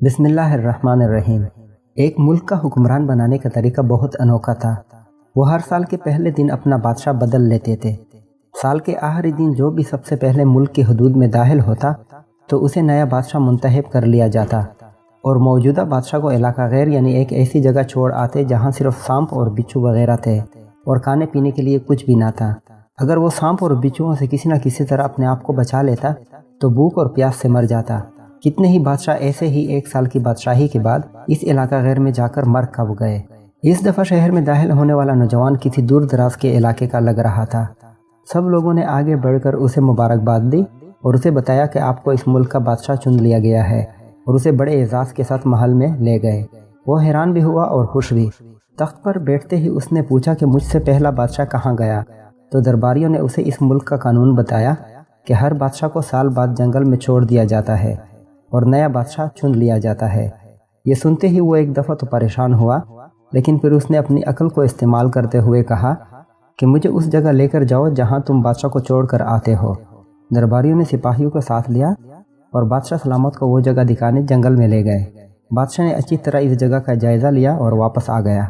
بسم اللہ الرحمن الرحیم۔ ایک ملک کا حکمران بنانے کا طریقہ بہت انوکھا تھا۔ وہ ہر سال کے پہلے دن اپنا بادشاہ بدل لیتے تھے۔ سال کے آخری دن جو بھی سب سے پہلے ملک کی حدود میں داخل ہوتا تو اسے نیا بادشاہ منتخب کر لیا جاتا اور موجودہ بادشاہ کو علاقہ غیر یعنی ایک ایسی جگہ چھوڑ آتے جہاں صرف سانپ اور بچھو وغیرہ تھے اور کھانے پینے کے لیے کچھ بھی نہ تھا۔ اگر وہ سانپ اور بچھوؤں سے کسی نہ کسی طرح اپنے آپ کو بچا لیتا تو بھوک اور پیاس سے مر جاتا۔ کتنے ہی بادشاہ ایسے ہی ایک سال کی بادشاہی کے بعد اس علاقہ غیر میں جا کر مر کب گئے۔ اس دفعہ شہر میں داخل ہونے والا نوجوان کسی دور دراز کے علاقے کا لگ رہا تھا۔ سب لوگوں نے آگے بڑھ کر اسے مبارکباد دی اور اسے بتایا کہ آپ کو اس ملک کا بادشاہ چن لیا گیا ہے اور اسے بڑے اعزاز کے ساتھ محل میں لے گئے۔ وہ حیران بھی ہوا اور خوش بھی۔ تخت پر بیٹھتے ہی اس نے پوچھا کہ مجھ سے پہلا بادشاہ کہاں گیا؟ تو درباریوں نے اسے اس ملک کا قانون بتایا کہ ہر بادشاہ کو سال بعد جنگل میں چھوڑ دیا جاتا ہے اور نیا بادشاہ چن لیا جاتا ہے۔ یہ سنتے ہی وہ ایک دفعہ تو پریشان ہوا، لیکن پھر اس نے اپنی عقل کو استعمال کرتے ہوئے کہا کہ مجھے اس جگہ لے کر جاؤ جہاں تم بادشاہ کو چھوڑ کر آتے ہو۔ درباریوں نے سپاہیوں کو ساتھ لیا اور بادشاہ سلامت کو وہ جگہ دکھانے جنگل میں لے گئے۔ بادشاہ نے اچھی طرح اس جگہ کا جائزہ لیا اور واپس آ گیا۔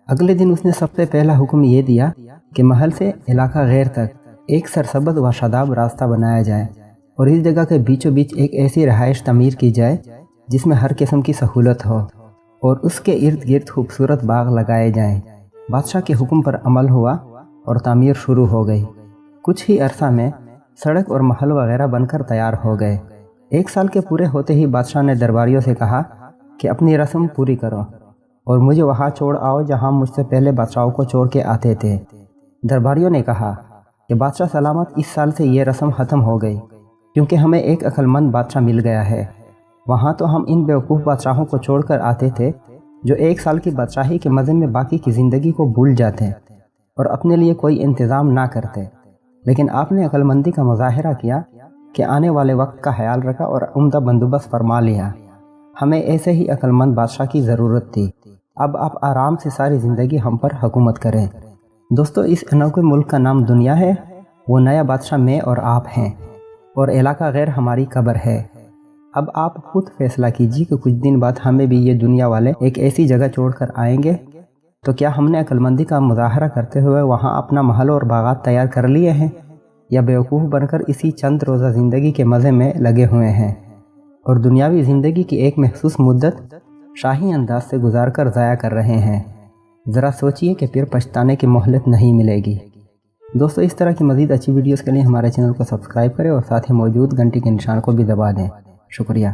اگلے دن اس نے سب سے پہلا حکم یہ دیا کہ محل سے علاقہ غیر تک ایک سرسبز و شاداب راستہ بنایا جائے اور اس جگہ کے بیچوں بیچ ایک ایسی رہائش تعمیر کی جائے جس میں ہر قسم کی سہولت ہو اور اس کے ارد گرد خوبصورت باغ لگائے جائیں۔ بادشاہ کے حکم پر عمل ہوا اور تعمیر شروع ہو گئی۔ کچھ ہی عرصہ میں سڑک اور محل وغیرہ بن کر تیار ہو گئے۔ ایک سال کے پورے ہوتے ہی بادشاہ نے درباریوں سے کہا کہ اپنی رسم پوری کرو اور مجھے وہاں چھوڑ آؤ جہاں مجھ سے پہلے بادشاہوں کو چھوڑ کے آتے تھے۔ درباریوں نے کہا کہ بادشاہ سلامت، اس سال سے یہ رسم ختم ہو گئی کیونکہ ہمیں ایک عقل مند بادشاہ مل گیا ہے۔ وہاں تو ہم ان بیوقوف بادشاہوں کو چھوڑ کر آتے تھے جو ایک سال کی بادشاہی کے مزے میں باقی کی زندگی کو بھول جاتے اور اپنے لیے کوئی انتظام نہ کرتے، لیکن آپ نے عقل مندی کا مظاہرہ کیا کہ آنے والے وقت کا خیال رکھا اور عمدہ بندوبست فرما لیا۔ ہمیں ایسے ہی عقل مند بادشاہ کی ضرورت تھی۔ اب آپ آرام سے ساری زندگی ہم پر حکومت کریں۔ دوستو، اس انوکھے ملک کا نام دنیا ہے۔ وہ نیا بادشاہ میں اور آپ ہیں اور علاقہ غیر ہماری قبر ہے۔ اب آپ خود فیصلہ کیجیے کہ کچھ دن بعد ہمیں بھی یہ دنیا والے ایک ایسی جگہ چھوڑ کر آئیں گے تو کیا ہم نے عقل مندی کا مظاہرہ کرتے ہوئے وہاں اپنا محل اور باغات تیار کر لیے ہیں یا بیوقوف بن کر اسی چند روزہ زندگی کے مزے میں لگے ہوئے ہیں اور دنیاوی زندگی کی ایک محسوس مدت شاہی انداز سے گزار کر ضائع کر رہے ہیں؟ ذرا سوچئے کہ پھر پچھتانے کی مہلت نہیں ملے گی۔ دوستو، اس طرح کی مزید اچھی ویڈیوز کے لیے ہمارے چینل کو سبسکرائب کریں اور ساتھ ہی موجود گھنٹی کے نشان کو بھی دبا دیں۔ شکریہ۔